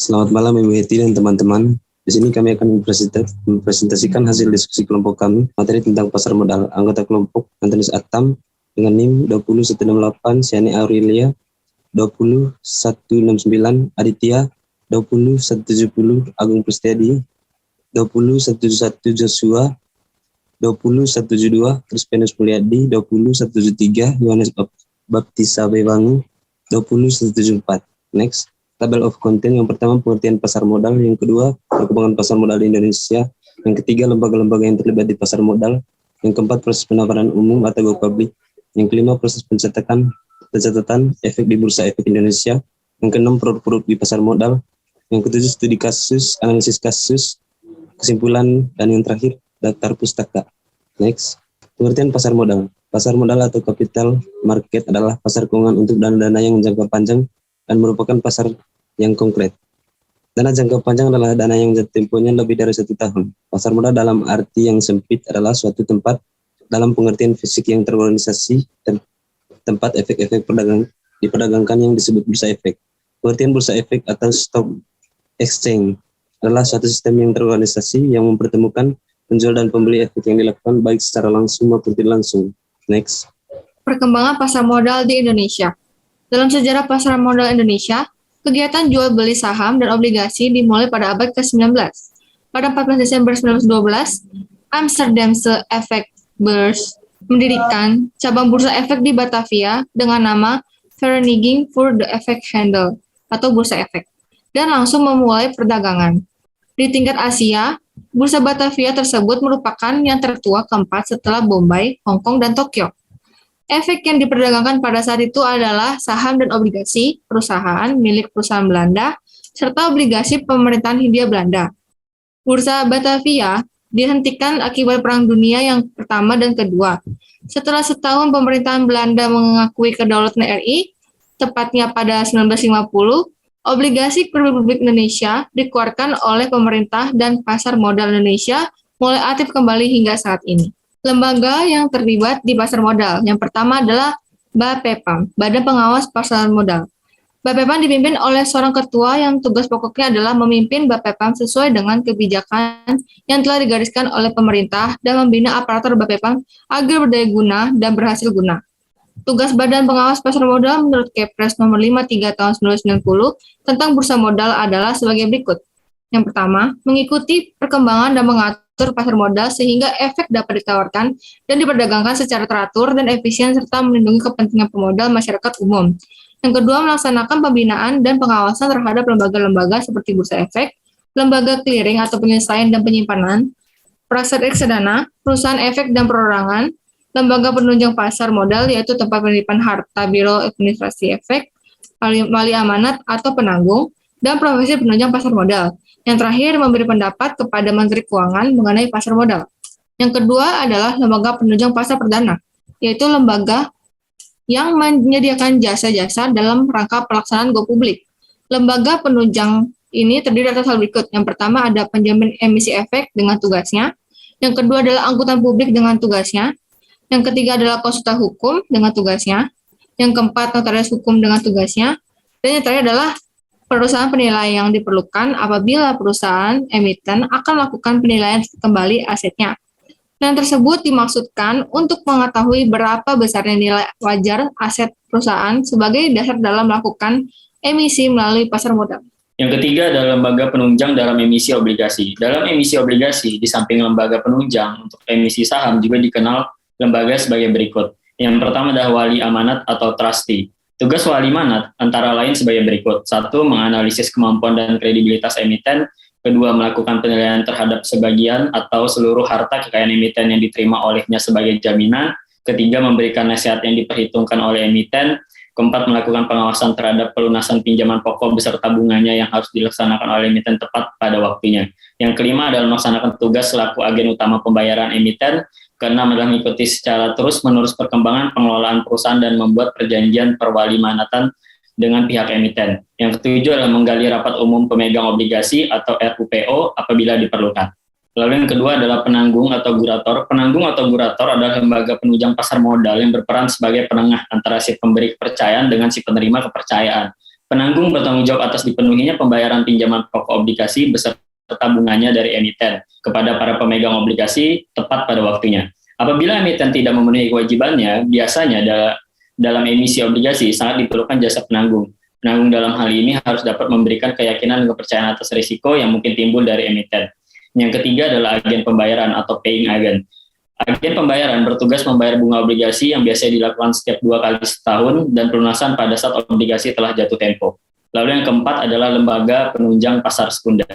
Selamat malam Ibu Heti dan teman-teman. Di sini kami akan mempresentasikan hasil diskusi kelompok kami materi tentang pasar modal. Anggota kelompok Antonius Atam dengan NIM 20168, Siani Aurelia 20169, Aditya 20170, Agung Pristiadi 20171, Joshua 20172, Crispinus Mulyadi 20173, Yohanes Baptisa Bewangu 20174. Next. Table of content, yang pertama pengertian pasar modal, yang kedua perkembangan pasar modal di Indonesia, yang ketiga lembaga-lembaga yang terlibat di pasar modal, yang keempat proses penawaran umum atau go public, yang kelima proses pencatatan efek di Bursa Efek Indonesia, yang keenam produk-produk di pasar modal, yang ketujuh studi kasus, analisis kasus, kesimpulan, dan yang terakhir daftar pustaka. Next, pengertian pasar modal. Pasar modal atau capital market adalah pasar keuangan untuk dana-dana yang jangka panjang dan merupakan pasar yang konkret. Dana jangka panjang adalah dana yang jatuh temponya lebih dari 1 tahun. Pasar modal dalam arti yang sempit adalah suatu tempat dalam pengertian fisik yang terorganisasi dan tempat efek-efek diperdagangkan yang disebut bursa efek. Pengertian bursa efek atau stock exchange adalah suatu sistem yang terorganisasi yang mempertemukan penjual dan pembeli efek yang dilakukan baik secara langsung maupun tidak langsung. Next. Perkembangan pasar modal di Indonesia. Dalam sejarah pasar modal Indonesia, kegiatan jual beli saham dan obligasi dimulai pada abad ke-19. Pada 14 Desember 1912, Amsterdamse Efek Beurs mendirikan cabang bursa efek di Batavia dengan nama Vereniging voor de Efekhandel atau Bursa Efek, dan langsung memulai perdagangan. Di tingkat Asia, Bursa Batavia tersebut merupakan yang tertua keempat setelah Bombay, Hong Kong, dan Tokyo. Efek yang diperdagangkan pada saat itu adalah saham dan obligasi perusahaan milik perusahaan Belanda, serta obligasi pemerintahan Hindia Belanda. Bursa Batavia dihentikan akibat Perang Dunia yang pertama dan kedua. Setelah setahun pemerintahan Belanda mengakui kedaulatan RI, tepatnya pada 1950, obligasi Republik Indonesia dikeluarkan oleh pemerintah dan pasar modal Indonesia mulai aktif kembali hingga saat ini. Lembaga yang terlibat di pasar modal. Yang pertama adalah BAPEPAM, Badan Pengawas Pasar Modal. BAPEPAM dipimpin oleh seorang ketua yang tugas pokoknya adalah memimpin BAPEPAM sesuai dengan kebijakan yang telah digariskan oleh pemerintah dan membina aparatur BAPEPAM agar berdaya guna dan berhasil guna. Tugas Badan Pengawas Pasar Modal menurut Kepres nomor 53 tahun 1990 tentang bursa modal adalah sebagai berikut. Yang pertama, mengikuti perkembangan dan mengatur pasar modal sehingga efek dapat ditawarkan dan diperdagangkan secara teratur dan efisien serta melindungi kepentingan pemodal masyarakat umum. Yang kedua, melaksanakan pembinaan dan pengawasan terhadap lembaga-lembaga seperti bursa efek, lembaga clearing atau penyelesaian dan penyimpanan, perangkat reksadana, perusahaan efek dan perorangan, lembaga penunjang pasar modal yaitu tempat penitipan harta biro administrasi efek, wali amanat atau penanggung, dan profesi penunjang pasar modal. Yang terakhir, memberi pendapat kepada Menteri Keuangan mengenai pasar modal. Yang kedua adalah lembaga penunjang pasar perdana, yaitu lembaga yang menyediakan jasa-jasa dalam rangka pelaksanaan go publik. Lembaga penunjang ini terdiri atas hal berikut. Yang pertama ada penjamin emisi efek dengan tugasnya. Yang kedua adalah angkutan publik dengan tugasnya. Yang ketiga adalah konsultan hukum dengan tugasnya. Yang keempat, notaris hukum dengan tugasnya. Dan yang terakhir adalah perusahaan penilai yang diperlukan apabila perusahaan emiten akan melakukan penilaian kembali asetnya. Dan tersebut dimaksudkan untuk mengetahui berapa besarnya nilai wajar aset perusahaan sebagai dasar dalam melakukan emisi melalui pasar modal. Yang ketiga adalah lembaga penunjang dalam emisi obligasi. Dalam emisi obligasi, di samping lembaga penunjang untuk emisi saham juga dikenal lembaga sebagai berikut. Yang pertama adalah wali amanat atau trustee. Tugas wali amanat antara lain sebagai berikut. 1. Menganalisis kemampuan dan kredibilitas emiten. 2. Melakukan penilaian terhadap sebagian atau seluruh harta kekayaan emiten yang diterima olehnya sebagai jaminan. 3. Memberikan nasihat yang diperhitungkan oleh emiten. 4. Melakukan pengawasan terhadap pelunasan pinjaman pokok beserta bunganya yang harus dilaksanakan oleh emiten tepat pada waktunya. Yang kelima adalah melaksanakan tugas selaku agen utama pembayaran emiten. Keenam adalah mengikuti secara terus-menerus perkembangan pengelolaan perusahaan dan membuat perjanjian perwalimanatan dengan pihak emiten. Yang ketujuh adalah menggali rapat umum pemegang obligasi atau RUPO apabila diperlukan. Lalu yang kedua adalah penanggung atau gurator. Penanggung atau gurator adalah lembaga penunjang pasar modal yang berperan sebagai penengah antara si pemberi kepercayaan dengan si penerima kepercayaan. Penanggung bertanggung jawab atas dipenuhinya pembayaran pinjaman pokok obligasi beserta bunganya dari emiten kepada para pemegang obligasi tepat pada waktunya. Apabila emiten tidak memenuhi kewajibannya, biasanya dalam emisi obligasi sangat diperlukan jasa penanggung. Penanggung dalam hal ini harus dapat memberikan keyakinan dan kepercayaan atas risiko yang mungkin timbul dari emiten. Yang ketiga adalah agen pembayaran atau paying agent. Agen pembayaran bertugas membayar bunga obligasi yang biasanya dilakukan setiap 2 kali setahun dan pelunasan pada saat obligasi telah jatuh tempo. Lalu yang keempat adalah lembaga penunjang pasar sekunder.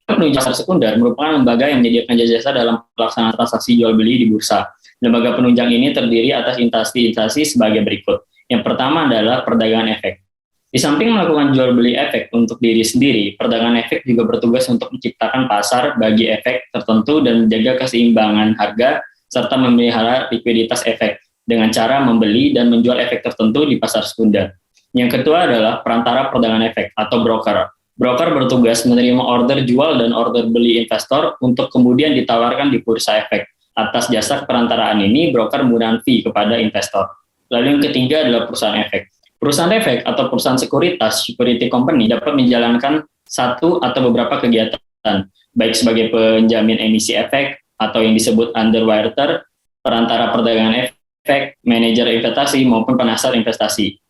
Penunjang pasar sekunder merupakan lembaga yang menyediakan jasa dalam pelaksanaan transaksi jual beli di bursa. Lembaga penunjang ini terdiri atas instansi-instansi sebagai berikut. Yang pertama adalah perdagangan efek. Di samping melakukan jual beli efek untuk diri sendiri, perdagangan efek juga bertugas untuk menciptakan pasar bagi efek tertentu dan menjaga keseimbangan harga serta memelihara likuiditas efek dengan cara membeli dan menjual efek tertentu di pasar sekunder. Yang kedua adalah perantara perdagangan efek atau broker. Broker bertugas menerima order jual dan order beli investor untuk kemudian ditawarkan di bursa efek. Atas jasa perantaraan ini, broker menggunakan fee kepada investor. Lalu yang ketiga adalah perusahaan efek. Perusahaan efek atau perusahaan sekuritas, security company, dapat menjalankan satu atau beberapa kegiatan, baik sebagai penjamin emisi efek atau yang disebut underwriter, perantara perdagangan efek, manajer investasi, maupun penasihat investasi.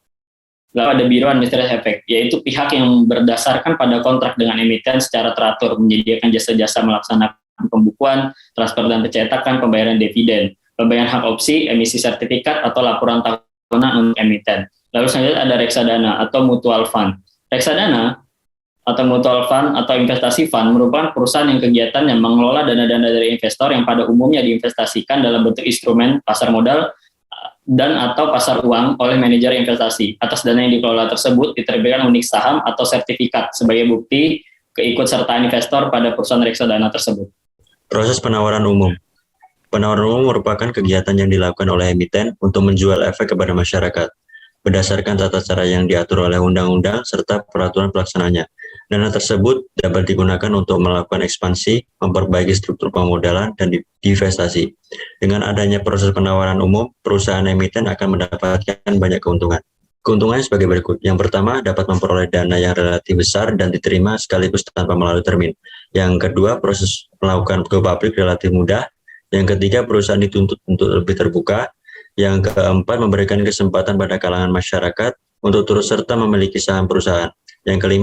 Lalu ada biro administratif efek, yaitu pihak yang berdasarkan pada kontrak dengan emiten secara teratur, menyediakan jasa-jasa melaksanakan pembukuan, transfer dan pencetakan, pembayaran dividen, pembayaran hak opsi, emisi sertifikat, atau laporan tahunan untuk emiten. Lalu selanjutnya ada reksadana atau mutual fund. Reksadana atau mutual fund atau investasi fund merupakan perusahaan yang kegiatan yang mengelola dana-dana dari investor yang pada umumnya diinvestasikan dalam bentuk instrumen pasar modal dan atau pasar uang oleh manajer investasi. Atas dana yang dikelola tersebut diterbitkan unit saham atau sertifikat sebagai bukti keikutsertaan investor pada perusahaan reksadana tersebut. Proses penawaran umum. Penawaran umum merupakan kegiatan yang dilakukan oleh emiten untuk menjual efek kepada masyarakat berdasarkan tata cara yang diatur oleh undang-undang serta peraturan pelaksananya. Dana tersebut dapat digunakan untuk melakukan ekspansi, memperbaiki struktur pemodalan, dan divestasi. Dengan adanya proses penawaran umum, perusahaan emiten akan mendapatkan banyak keuntungan. Keuntungannya sebagai berikut. Yang pertama, dapat memperoleh dana yang relatif besar dan diterima sekaligus tanpa melalui termin. Yang kedua, proses melakukan go public relatif mudah. Yang ketiga, perusahaan dituntut untuk lebih terbuka. Yang keempat, memberikan kesempatan pada kalangan masyarakat untuk turut serta memiliki saham perusahaan. Yang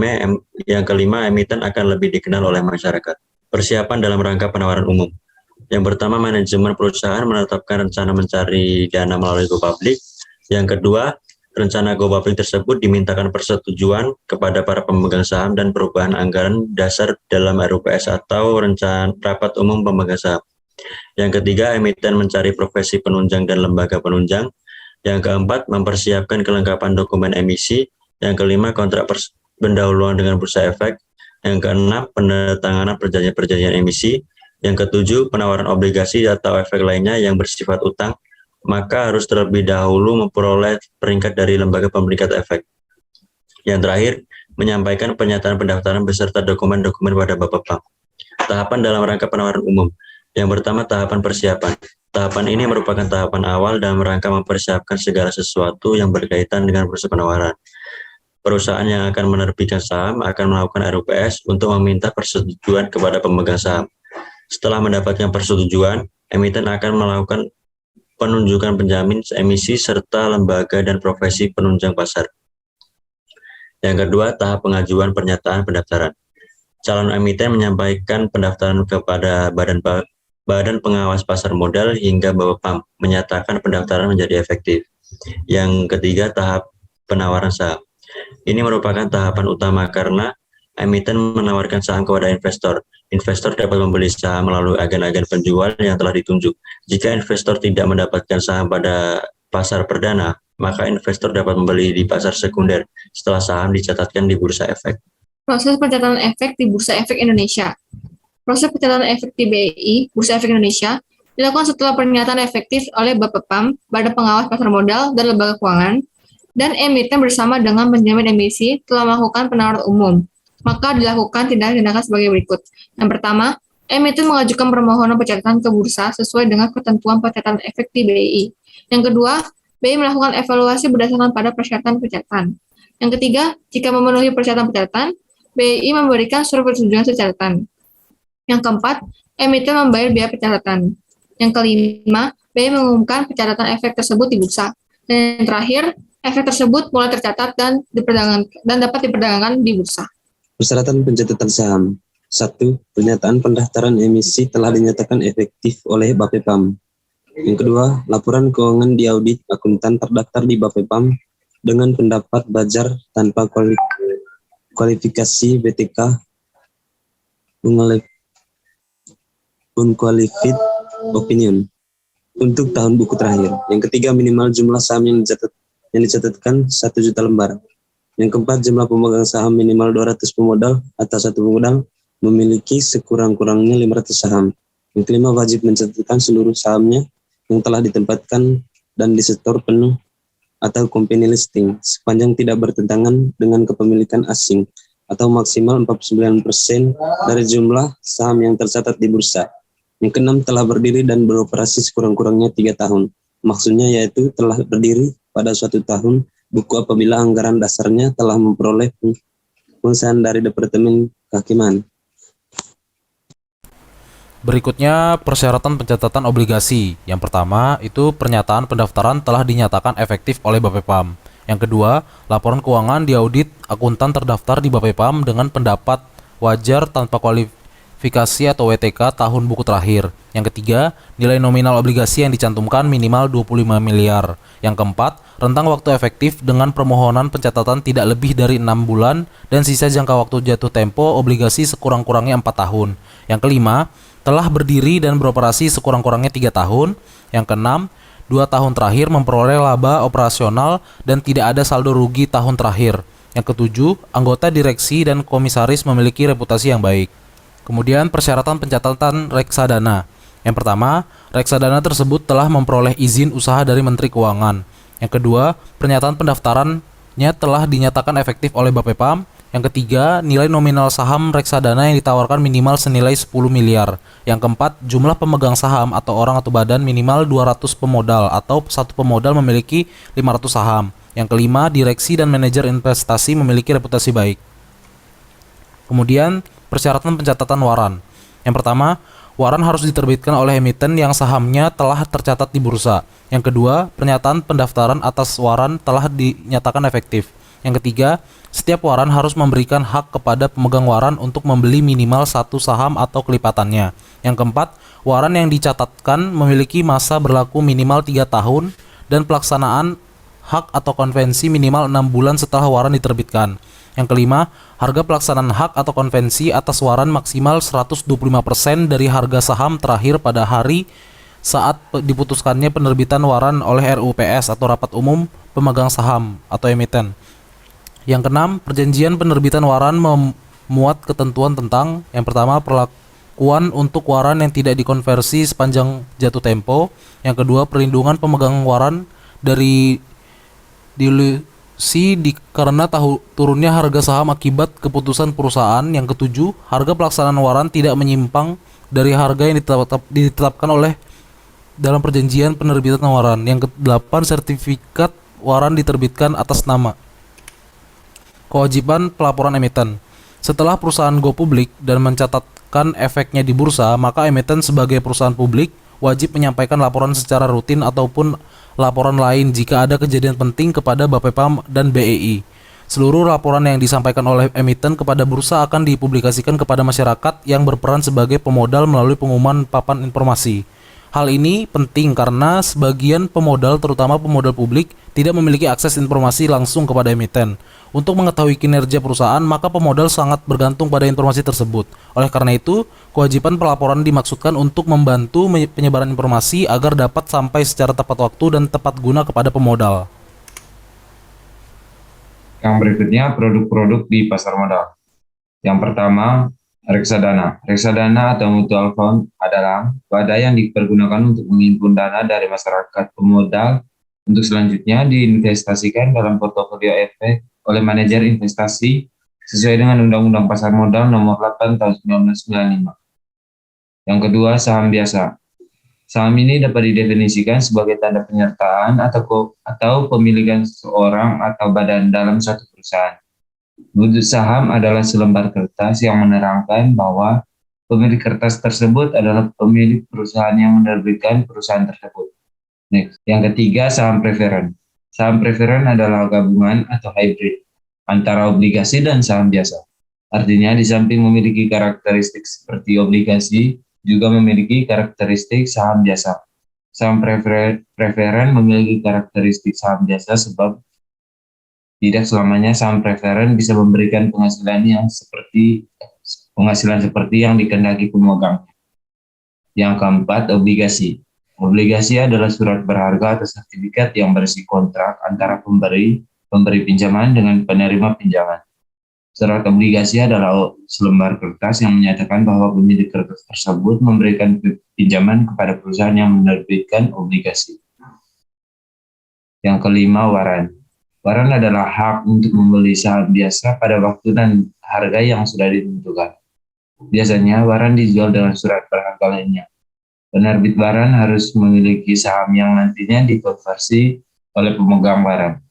kelima, emiten akan lebih dikenal oleh masyarakat. Persiapan dalam rangka penawaran umum. Yang pertama, manajemen perusahaan menetapkan rencana mencari dana melalui go public. Yang kedua, rencana go public tersebut dimintakan persetujuan kepada para pemegang saham dan perubahan anggaran dasar dalam RUPS atau rencana rapat umum pemegang saham. Yang ketiga, emiten mencari profesi penunjang dan lembaga penunjang. Yang keempat, mempersiapkan kelengkapan dokumen emisi. Yang kelima, kontrak pendahuluan dengan bursa efek. Yang keenam, penandatanganan perjanjian emisi. Yang ketujuh, penawaran obligasi atau efek lainnya yang bersifat utang, maka harus terlebih dahulu memperoleh peringkat dari lembaga pemerikat efek. Yang terakhir, menyampaikan pernyataan pendaftaran beserta dokumen-dokumen pada Bapepam. Tahapan dalam rangka penawaran umum. Yang pertama, tahapan persiapan. Tahapan ini merupakan tahapan awal dalam rangka mempersiapkan segala sesuatu yang berkaitan dengan proses penawaran. Perusahaan yang akan menerbitkan saham akan melakukan RUPS untuk meminta persetujuan kepada pemegang saham. Setelah mendapatkan persetujuan, emiten akan melakukan penunjukan penjamin emisi serta lembaga dan profesi penunjang pasar. Yang kedua, tahap pengajuan pernyataan pendaftaran. Calon emiten menyampaikan pendaftaran kepada Badan Pengawas Pasar Modal hingga Bapepam menyatakan pendaftaran menjadi efektif. Yang ketiga, tahap penawaran saham. Ini merupakan tahapan utama karena emiten menawarkan saham kepada investor. Investor dapat membeli saham melalui agen-agen penjual yang telah ditunjuk. Jika investor tidak mendapatkan saham pada pasar perdana, maka investor dapat membeli di pasar sekunder setelah saham dicatatkan di bursa efek. Proses pencatatan efek di Bursa Efek Indonesia. Proses pencatatan efek di BEI, Bursa Efek Indonesia, dilakukan setelah pernyataan efektif oleh Bapepam, Badan Pengawas Pasar Modal, dan Lembaga Keuangan, dan emiten bersama dengan penjamin emisi telah melakukan penawaran umum. Maka dilakukan tindakan sebagai berikut. Yang pertama, emiten mengajukan permohonan pencatatan ke bursa sesuai dengan ketentuan pencatatan efek di BEI. Yang kedua, BEI melakukan evaluasi berdasarkan pada persyaratan pencatatan. Yang ketiga, jika memenuhi persyaratan-persyaratan, BI memberikan surat persetujuan secaratan. Yang keempat, emiten membayar biaya pencatatan. Yang kelima, BI mengumumkan pencatatan efek tersebut di bursa. Dan yang terakhir, efek tersebut mulai tercatat dan dapat diperdagangkan di bursa. Persyaratan pencatatan saham. 1. Pernyataan pendaftaran emisi telah dinyatakan efektif oleh Bapepam. Yang kedua, laporan keuangan diaudit akuntan terdaftar di Bapepam dengan pendapat bajar tanpa kualifikasi BTK unqualified opinion untuk tahun buku terakhir. Yang ketiga, minimal jumlah saham yang dicatatkan 1 juta lembar. Yang keempat, jumlah pemegang saham minimal 200 pemodal atau satu pemodal memiliki sekurang-kurangnya 500 saham. Yang kelima, wajib mencatatkan seluruh sahamnya yang telah ditempatkan dan disetor penuh atau company listing sepanjang tidak bertentangan dengan kepemilikan asing atau maksimal 49% dari jumlah saham yang tercatat di bursa. Yang keenam, telah berdiri dan beroperasi sekurang-kurangnya 3 tahun. Maksudnya yaitu telah berdiri pada suatu tahun buku apabila anggaran dasarnya telah memperoleh pengesahan dari Departemen Kehakiman. Berikutnya, persyaratan pencatatan obligasi. Yang pertama, itu pernyataan pendaftaran telah dinyatakan efektif oleh Bapepam. Yang kedua, laporan keuangan diaudit akuntan terdaftar di Bapepam dengan pendapat wajar tanpa kualifikasi atau WTK tahun buku terakhir. Yang ketiga, nilai nominal obligasi yang dicantumkan minimal 25 miliar. Yang keempat, rentang waktu efektif dengan permohonan pencatatan tidak lebih dari 6 bulan dan sisa jangka waktu jatuh tempo obligasi sekurang-kurangnya 4 tahun. Yang kelima, telah berdiri dan beroperasi sekurang-kurangnya 3 tahun. Yang keenam, 2 tahun terakhir memperoleh laba operasional dan tidak ada saldo rugi tahun terakhir. Yang ketujuh, anggota direksi dan komisaris memiliki reputasi yang baik. Kemudian persyaratan pencatatan reksadana. Yang pertama, reksadana tersebut telah memperoleh izin usaha dari Menteri Keuangan. Yang kedua, pernyataan pendaftarannya telah dinyatakan efektif oleh Bapepam. Yang ketiga, nilai nominal saham reksadana yang ditawarkan minimal senilai 10 miliar. Yang keempat, jumlah pemegang saham atau orang atau badan minimal 200 pemodal atau satu pemodal memiliki 500 saham. Yang kelima, direksi dan manajer investasi memiliki reputasi baik. Kemudian, persyaratan pencatatan waran. Yang pertama, waran harus diterbitkan oleh emiten yang sahamnya telah tercatat di bursa. Yang kedua, pernyataan pendaftaran atas waran telah dinyatakan efektif. Yang ketiga, setiap waran harus memberikan hak kepada pemegang waran untuk membeli minimal 1 saham atau kelipatannya. Yang keempat, waran yang dicatatkan memiliki masa berlaku minimal 3 tahun dan pelaksanaan hak atau konvensi minimal 6 bulan setelah waran diterbitkan. Yang kelima, harga pelaksanaan hak atau konvensi atas waran maksimal 125% dari harga saham terakhir pada hari saat diputuskannya penerbitan waran oleh RUPS atau Rapat Umum Pemegang Saham atau emiten. Yang keenam, perjanjian penerbitan waran memuat ketentuan tentang yang pertama, perlakuan untuk waran yang tidak dikonversi sepanjang jatuh tempo. Yang kedua, perlindungan pemegang waran dari dilusi karena turunnya harga saham akibat keputusan perusahaan. Yang ketujuh, harga pelaksanaan waran tidak menyimpang dari harga yang ditetapkan oleh dalam perjanjian penerbitan waran. Yang kedelapan, sertifikat waran diterbitkan atas nama. Kewajiban pelaporan emiten. Setelah perusahaan go publik dan mencatatkan efeknya di bursa, maka emiten sebagai perusahaan publik wajib menyampaikan laporan secara rutin ataupun laporan lain jika ada kejadian penting kepada Bapepam dan BEI. Seluruh laporan yang disampaikan oleh emiten kepada bursa akan dipublikasikan kepada masyarakat yang berperan sebagai pemodal melalui pengumuman papan informasi. Hal ini penting karena sebagian pemodal, terutama pemodal publik, tidak memiliki akses informasi langsung kepada emiten. Untuk mengetahui kinerja perusahaan, maka pemodal sangat bergantung pada informasi tersebut. Oleh karena itu, kewajiban pelaporan dimaksudkan untuk membantu penyebaran informasi agar dapat sampai secara tepat waktu dan tepat guna kepada pemodal. Yang berikutnya, produk-produk di pasar modal. Yang pertama, reksadana. Reksadana atau mutual fund adalah wadah yang dipergunakan untuk menghimpun dana dari masyarakat pemodal untuk selanjutnya diinvestasikan dalam portofolio efek oleh manajer investasi sesuai dengan Undang-Undang Pasar Modal Nomor 8 Tahun 1995. Yang kedua, saham biasa. Saham ini dapat didefinisikan sebagai tanda penyertaan atau pemilikan seseorang atau badan dalam suatu perusahaan. perusahaan. Wujud saham adalah selembar kertas yang menerangkan bahwa pemilik kertas tersebut adalah pemilik perusahaan yang menerbitkan perusahaan tersebut. Next. Yang ketiga, saham preferen. Saham preferen adalah gabungan atau hybrid antara obligasi dan saham biasa. Artinya, di samping memiliki karakteristik seperti obligasi, juga memiliki karakteristik saham biasa. Saham preferen memiliki karakteristik saham biasa sebab tidak selamanya saham preferen bisa memberikan penghasilan seperti yang dikehendaki pemegang. Yang keempat, obligasi. Obligasi adalah surat berharga atau sertifikat yang berisi kontrak antara pemberi pinjaman dengan penerima pinjaman. Surat obligasi adalah selembar kertas yang menyatakan bahwa pemilik kertas tersebut memberikan pinjaman kepada perusahaan yang menerbitkan obligasi. Yang kelima, waran. Waran adalah hak untuk membeli saham biasa pada waktu dan harga yang sudah ditentukan. Biasanya, waran dijual dengan surat berharga lainnya. Penerbit waran harus memiliki saham yang nantinya dikonversi oleh pemegang waran.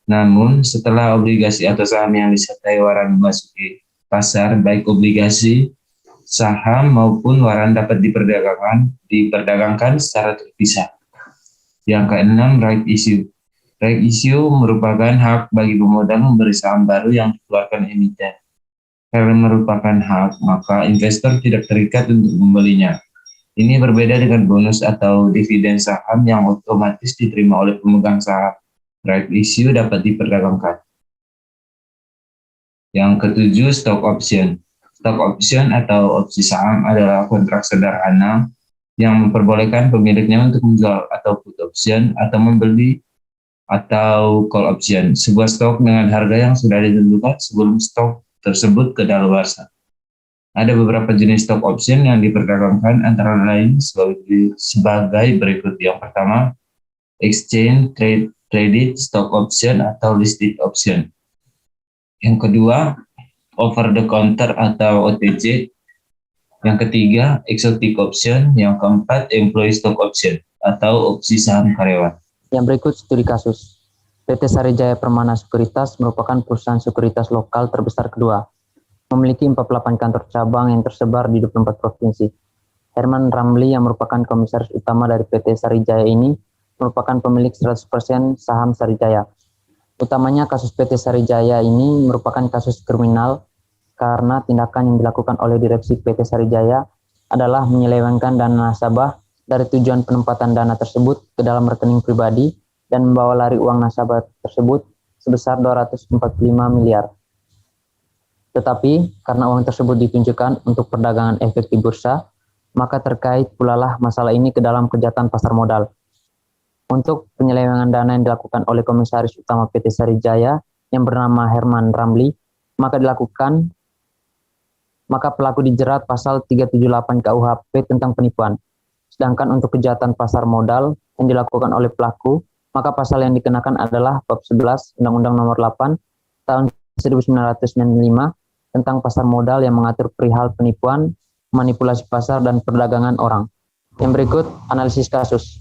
Namun, setelah obligasi atau saham yang disertai waran memasuki pasar, baik obligasi, saham maupun waran dapat diperdagangkan secara terpisah. Yang keenam, right issue. Right issue merupakan hak bagi pemodal memberi saham baru yang dikeluarkan emiten. Karena merupakan hak, maka investor tidak terikat untuk membelinya. Ini berbeda dengan bonus atau dividen saham yang otomatis diterima oleh pemegang saham. Right issue dapat diperdagangkan. Yang ketujuh, stock option. Stock option atau opsi saham adalah kontrak sederhana yang memperbolehkan pemiliknya untuk menjual atau put option atau membeli atau call option, sebuah stok dengan harga yang sudah ditentukan sebelum stok tersebut kedaluarsa. Ada beberapa jenis stock option yang diperdagangkan antara lain sebagai berikut. Yang pertama, exchange traded stock option atau listed option. Yang kedua, over the counter atau OTC. Yang ketiga, exotic option. Yang keempat, employee stock option atau opsi saham karyawan. Yang berikut studi kasus. PT Sarijaya Permana Sekuritas merupakan perusahaan sekuritas lokal terbesar kedua. Memiliki 48 kantor cabang yang tersebar di 24 provinsi. Herman Ramli yang merupakan komisaris utama dari PT Sarijaya ini merupakan pemilik 100% saham Sarijaya. Utamanya kasus PT Sarijaya ini merupakan kasus kriminal karena tindakan yang dilakukan oleh direksi PT Sarijaya adalah menyelewengkan dana nasabah dari tujuan penempatan dana tersebut ke dalam rekening pribadi dan membawa lari uang nasabah tersebut sebesar 245 miliar. Tetapi karena uang tersebut ditunjukkan untuk perdagangan efek di bursa, maka terkait pula lah masalah ini ke dalam kejahatan pasar modal. Untuk penyelewengan dana yang dilakukan oleh komisaris utama PT Sarijaya yang bernama Herman Ramli, maka pelaku dijerat pasal 378 KUHP tentang penipuan. Sedangkan untuk kejahatan pasar modal yang dilakukan oleh pelaku, maka pasal yang dikenakan adalah bab 11 Undang-Undang Nomor 8 tahun 1995 tentang pasar modal yang mengatur perihal penipuan, manipulasi pasar, dan perdagangan orang. Yang berikut analisis kasus.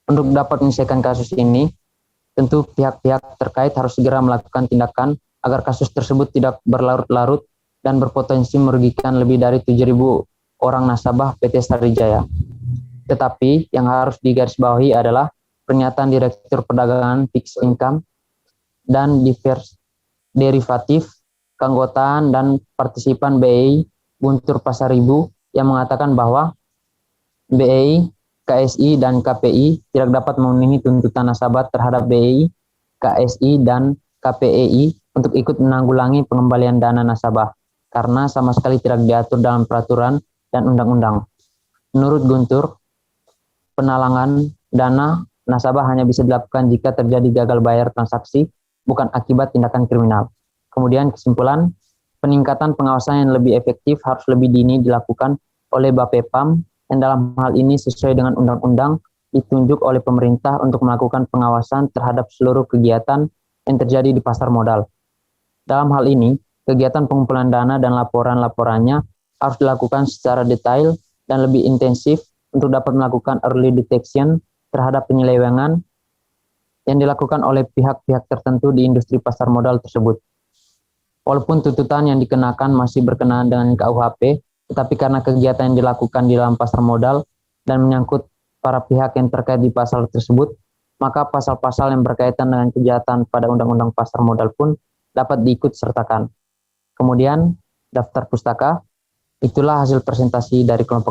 Untuk dapat menyelesaikan kasus ini, tentu pihak-pihak terkait harus segera melakukan tindakan agar kasus tersebut tidak berlarut-larut dan berpotensi merugikan lebih dari 7.000 orang nasabah PT Sarijaya. Tetapi yang harus digarisbawahi adalah pernyataan Direktur Perdagangan Fixed Income dan derivatif, keanggotaan dan partisipan BEI Guntur Pasaribu yang mengatakan bahwa BEI, KSI, dan KPI tidak dapat memenuhi tuntutan nasabah terhadap BEI, KSI, dan KPEI untuk ikut menanggulangi pengembalian dana nasabah karena sama sekali tidak diatur dalam peraturan dan undang-undang. Menurut Guntur, penalangan dana nasabah hanya bisa dilakukan jika terjadi gagal bayar transaksi, bukan akibat tindakan kriminal. Kemudian kesimpulan, peningkatan pengawasan yang lebih efektif harus lebih dini dilakukan oleh Bapepam yang dalam hal ini sesuai dengan undang-undang ditunjuk oleh pemerintah untuk melakukan pengawasan terhadap seluruh kegiatan yang terjadi di pasar modal. Dalam hal ini, kegiatan pengumpulan dana dan laporan-laporannya harus dilakukan secara detail dan lebih intensif untuk dapat melakukan early detection terhadap penyelewengan yang dilakukan oleh pihak-pihak tertentu di industri pasar modal tersebut. Walaupun tuntutan yang dikenakan masih berkenaan dengan KUHP, tetapi karena kegiatan yang dilakukan di dalam pasar modal dan menyangkut para pihak yang terkait di pasar tersebut, maka pasal-pasal yang berkaitan dengan kejahatan pada Undang-Undang Pasar Modal pun dapat diikut sertakan. Kemudian, daftar pustaka, itulah hasil presentasi dari kelompok